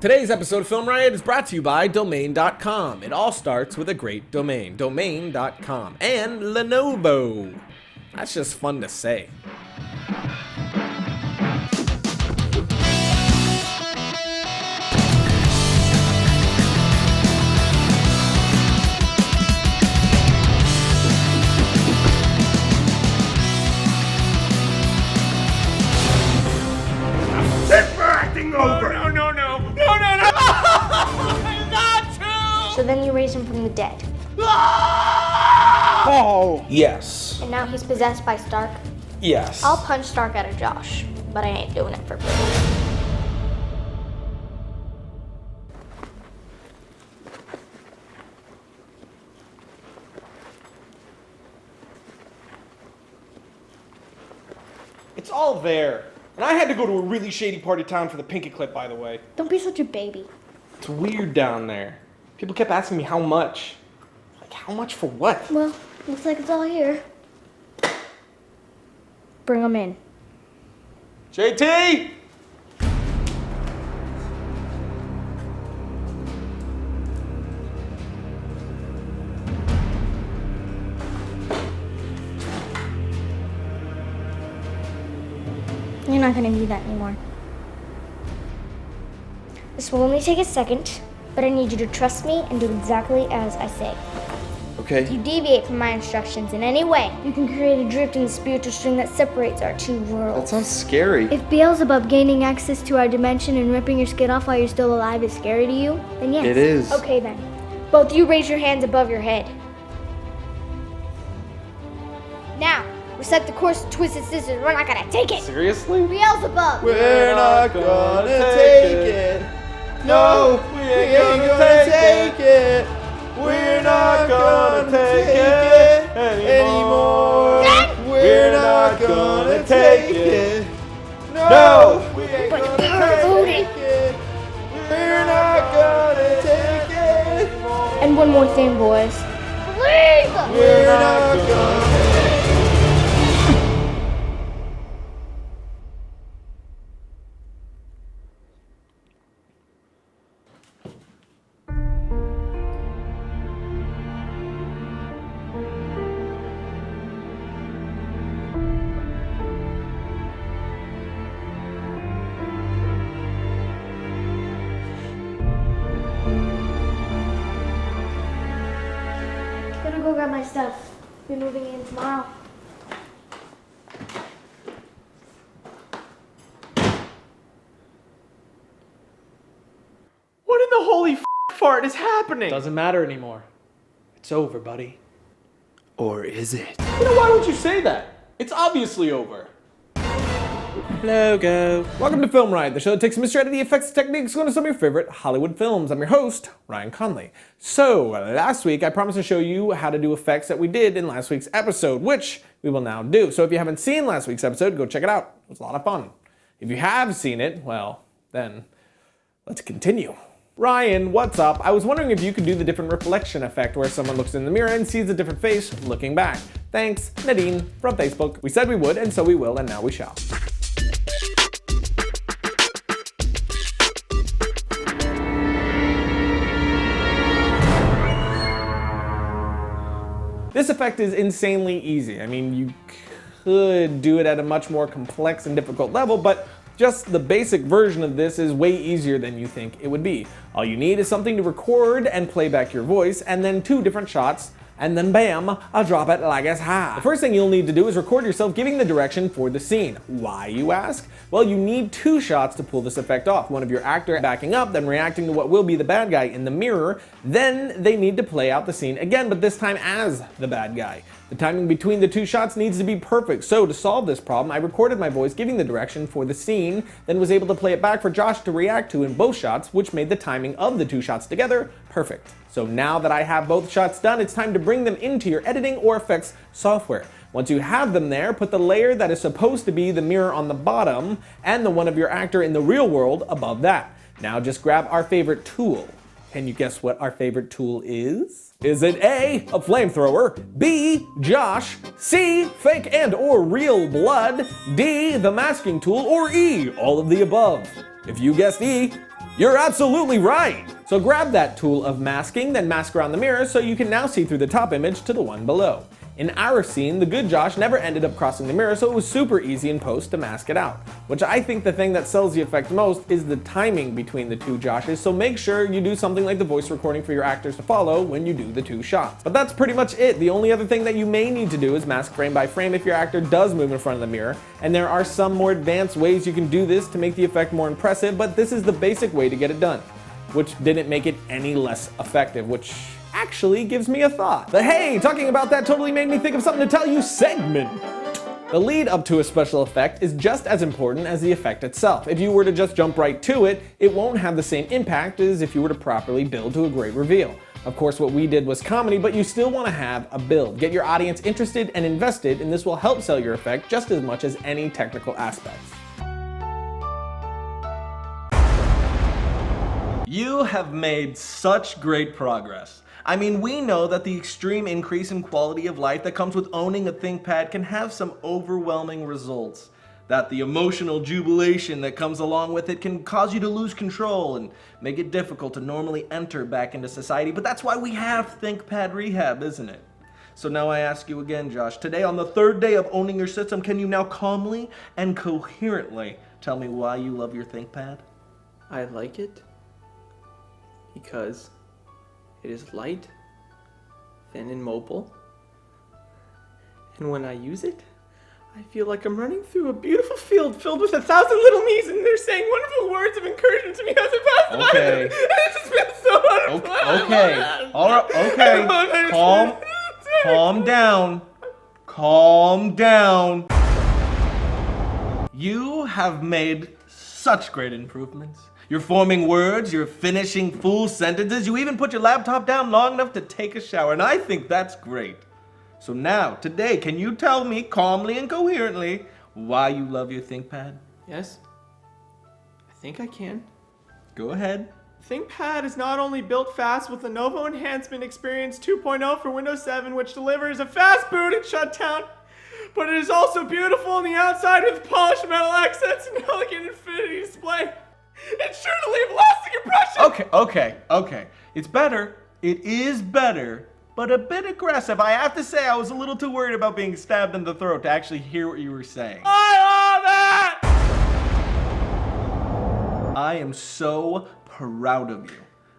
Today's episode of Film Riot is brought to you by Domain.com. It all starts with a great domain, Domain.com, and Lenovo. That's just fun to say. Over. No. Not true! So then you raised him from the dead. Oh! Yes. And now he's possessed by Stark. Yes. I'll punch Stark out of Josh, but I ain't doing it for free. It's all there. And I had to go to a really shady part of town for the Pinky Clip, by the way. Don't be such a baby. It's weird down there. People kept asking me how much. Like, how much for what? Well, looks like it's all here. Bring him in. JT! You're not gonna need that anymore. This will only take a second, but I need you to trust me and do exactly as I say. If Okay. you deviate from my instructions in any way, you can create a drift in the spiritual string that separates our two worlds. That sounds scary. If Beelzebub gaining access to our dimension and ripping your skin off while you're still alive is scary to you, then yes. It is. Okay then. Both you raise your hands above your head. Now, recite the course of Twisted Sisters. We're not gonna take it. Seriously? Beelzebub! We're not gonna take it. No, we ain't gonna take it. We're not gonna take it anymore. We're not gonna take it. No, we ain't gonna take it. We're not gonna take it anymore. And one more thing, boys. Please! We're not gonna. I'm gonna go grab my stuff. Be moving in tomorrow. What in the holy fart is happening? Doesn't matter anymore. It's over, buddy. Or is it? You know, why would you say that? It's obviously over. Logo. Welcome to Film Riot, the show that takes a mystery out of the effects and techniques on some of your favorite Hollywood films. I'm your host, Ryan Conley. So, last week I promised to show you how to do effects that we did in last week's episode, which we will now do. So if you haven't seen last week's episode, go check it out. It was a lot of fun. If you have seen it, well, then let's continue. Ryan, what's up? I was wondering if you could do the different reflection effect where someone looks in the mirror and sees a different face looking back. Thanks, Nadine from Facebook. We said we would, and so we will, and now we shall. This effect is insanely easy. I mean, you could do it at a much more complex and difficult level, but just the basic version of this is way easier than you think it would be. All you need is something to record and play back your voice, and then 2 different shots, and then bam, I'll drop it like it's hot. The first thing you'll need to do is record yourself giving the direction for the scene. Why, you ask? Well, you need 2 shots to pull this effect off. One of your actor backing up, then reacting to what will be the bad guy in the mirror. Then they need to play out the scene again, but this time as the bad guy. The timing between the 2 shots needs to be perfect, so to solve this problem, I recorded my voice giving the direction for the scene, then was able to play it back for Josh to react to in both shots, which made the timing of the 2 shots together perfect. So now that I have both shots done, it's time to bring them into your editing or effects software. Once you have them there, put the layer that is supposed to be the mirror on the bottom and the one of your actor in the real world above that. Now just grab our favorite tool. Can you guess what our favorite tool is? Is it A, a flamethrower, B, Josh, C, fake and or real blood, D, the masking tool, or E, all of the above? If you guessed E, you're absolutely right. So grab that tool of masking, then mask around the mirror so you can now see through the top image to the one below. In our scene, the good Josh never ended up crossing the mirror, so it was super easy in post to mask it out. Which I think the thing that sells the effect most is the timing between the two Joshes, so make sure you do something like the voice recording for your actors to follow when you do the two shots. But that's pretty much it. The only other thing that you may need to do is mask frame by frame if your actor does move in front of the mirror, and there are some more advanced ways you can do this to make the effect more impressive, but this is the basic way to get it done, which didn't make it any less effective, which actually gives me a thought. The hey, talking about that totally made me think of something to tell you segment. The lead up to a special effect is just as important as the effect itself. If you were to just jump right to it, it won't have the same impact as if you were to properly build to a great reveal. Of course, what we did was comedy, but you still want to have a build. Get your audience interested and invested, and this will help sell your effect just as much as any technical aspects. You have made such great progress. I mean, we know that the extreme increase in quality of life that comes with owning a ThinkPad can have some overwhelming results. That the emotional jubilation that comes along with it can cause you to lose control and make it difficult to normally enter back into society. But that's why we have ThinkPad Rehab, isn't it? So now I ask you again, Josh, today on the third day of owning your system, can you now calmly and coherently tell me why you love your ThinkPad? I like it because it is light, thin, and mobile. And when I use it, I feel like I'm running through a beautiful field filled with 1,000 little me's, and they're saying wonderful words of encouragement to me as I pass by. Okay. And it just feels so wonderful. Okay. All right. Okay. Calm down. Calm down. You have made such great improvements. You're forming words, you're finishing full sentences, you even put your laptop down long enough to take a shower, and I think that's great. So now, today, can you tell me calmly and coherently why you love your ThinkPad? Yes, I think I can. Go ahead. ThinkPad is not only built fast with Lenovo Enhancement Experience 2.0 for Windows 7, which delivers a fast boot and shutdown, but it is also beautiful on the outside with polished metal accents and elegant infinity display. It's sure to leave a lasting impression. Okay. It's better. It is better, but a bit aggressive. I have to say, I was a little too worried about being stabbed in the throat to actually hear what you were saying. I love it! I am so proud of you.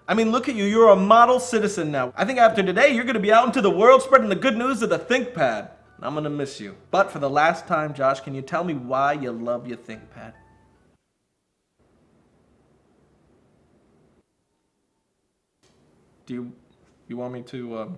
I mean, look at you. You're a model citizen now. I think after today, you're going to be out into the world spreading the good news of the ThinkPad. I'm going to miss you. But for the last time, Josh, can you tell me why you love your ThinkPad? Do you want me to,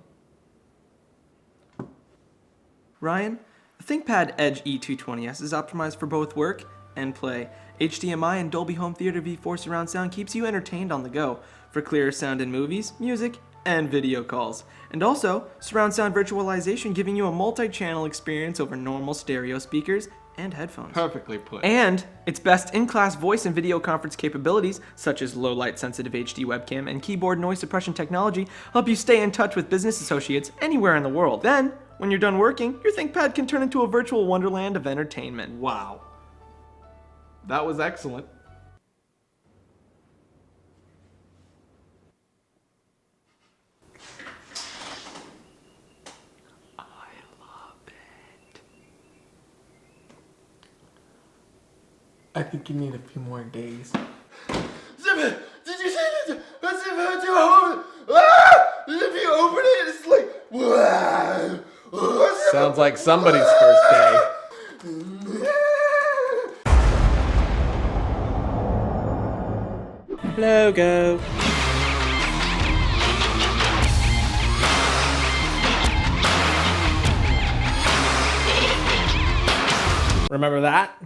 Ryan, the ThinkPad Edge E220S is optimized for both work and play. HDMI and Dolby Home Theater V4 surround sound keeps you entertained on the go for clearer sound in movies, music, and video calls. And also, surround sound virtualization giving you a multi-channel experience over normal stereo speakers and headphones. perfectly put. And its best in-class voice and video conference capabilities, such as low-light sensitive HD webcam and keyboard noise suppression technology, help you stay in touch with business associates anywhere in the world. Then, when you're done working, your ThinkPad can turn into a virtual wonderland of entertainment. Wow. That was excellent. I think you need a few more days. Did you see this? That's if you open. If you open it, it's like. Wow. Sounds like somebody's first day. Logo. Remember that?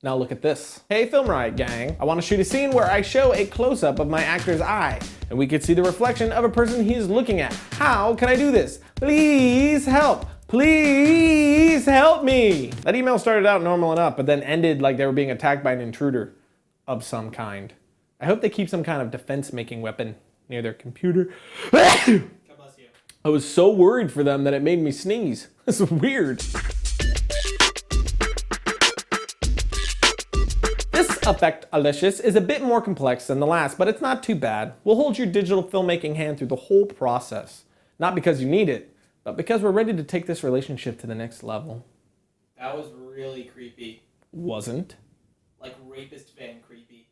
Now look at this. Hey Film Riot gang, I want to shoot a scene where I show a close-up of my actor's eye, and we could see the reflection of a person he's looking at. How can I do this? Please help. Please help me. That email started out normal enough, but then ended like they were being attacked by an intruder of some kind. I hope they keep some kind of defense-making weapon near their computer. I was so worried for them that it made me sneeze. It's weird. This effect, Alicious, is a bit more complex than the last, but it's not too bad. We'll hold your digital filmmaking hand through the whole process. Not because you need it, but because we're ready to take this relationship to the next level. That was really creepy. Wasn't. Like rapist fan creepy.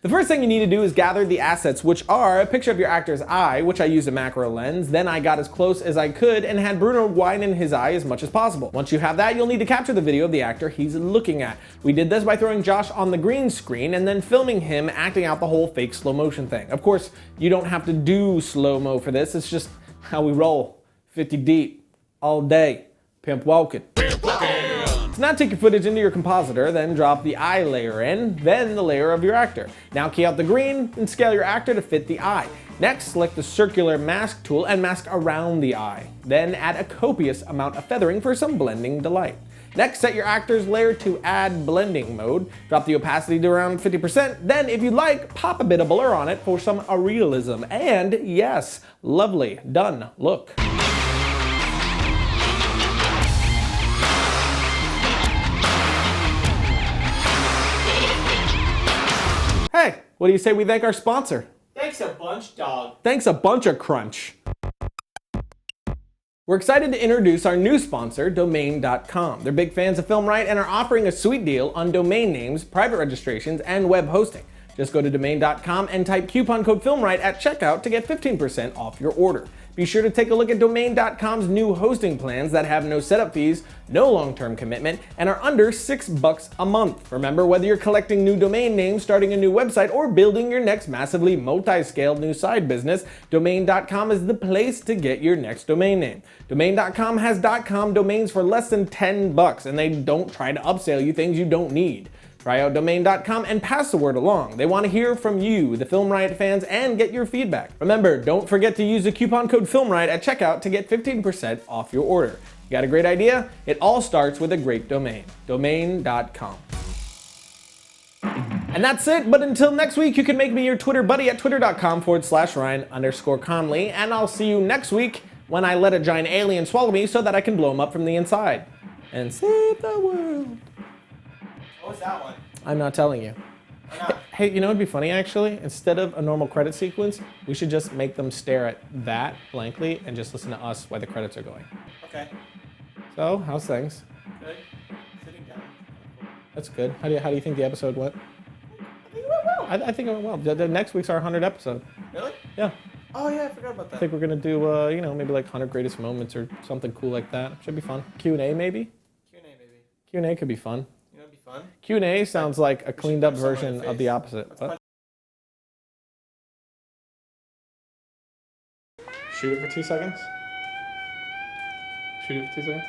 The first thing you need to do is gather the assets, which are a picture of your actor's eye, which I used a macro lens, then I got as close as I could and had Bruno widen his eye as much as possible. Once you have that, you'll need to capture the video of the actor he's looking at. We did this by throwing Josh on the green screen and then filming him acting out the whole fake slow motion thing. Of course, you don't have to do slow-mo for this, it's just how we roll. 50 deep, all day, pimp walking. So now take your footage into your compositor, then drop the eye layer in, then the layer of your actor. Now key out the green and scale your actor to fit the eye. Next, select the circular mask tool and mask around the eye. Then add a copious amount of feathering for some blending delight. Next, set your actor's layer to add blending mode. Drop the opacity to around 50%. Then, if you like, pop a bit of blur on it for some realism. And yes, lovely, done, look. Hey, what do you say we thank our sponsor? Thanks a bunch, dog. Thanks a bunch of crunch. We're excited to introduce our new sponsor, Domain.com. They're big fans of Film Riot and are offering a sweet deal on domain names, private registrations, and web hosting. Just go to Domain.com and type coupon code FilmRight at checkout to get 15% off your order. Be sure to take a look at Domain.com's new hosting plans that have no setup fees, no long-term commitment, and are under $6 a month. Remember, whether you're collecting new domain names, starting a new website, or building your next massively multi-scaled new side business, Domain.com is the place to get your next domain name. Domain.com has .com domains for less than $10, and they don't try to upsell you things you don't need. Try out Domain.com and pass the word along. They want to hear from you, the Film Riot fans, and get your feedback. Remember, don't forget to use the coupon code FilmRiot at checkout to get 15% off your order. You got a great idea? It all starts with a great domain. Domain.com. And that's it, but until next week, you can make me your Twitter buddy at twitter.com/Ryan_Conley, and I'll see you next week when I let a giant alien swallow me so that I can blow him up from the inside. And save the world. What was that one? I'm not telling you. Hey, you know what'd be funny actually? Instead of a normal credit sequence, we should just make them stare at that blankly and just listen to us while the credits are going. Okay. So, how's things? Good. Sitting down. That's good. How do you think the episode went? I think it went well. I think it went well. The next week's our 100th episode. Really? Yeah. Oh yeah, I forgot about that. I think we're gonna do, maybe like 100 greatest moments or something cool like that. Should be fun. Q&A maybe? Q&A maybe. Q&A could be fun. You know, it'd be fun. Q&A sounds like a cleaned up punch someone in version the of the face. opposite. Let's What? punch- Shoot it for 2 seconds. Shoot it for 2 seconds.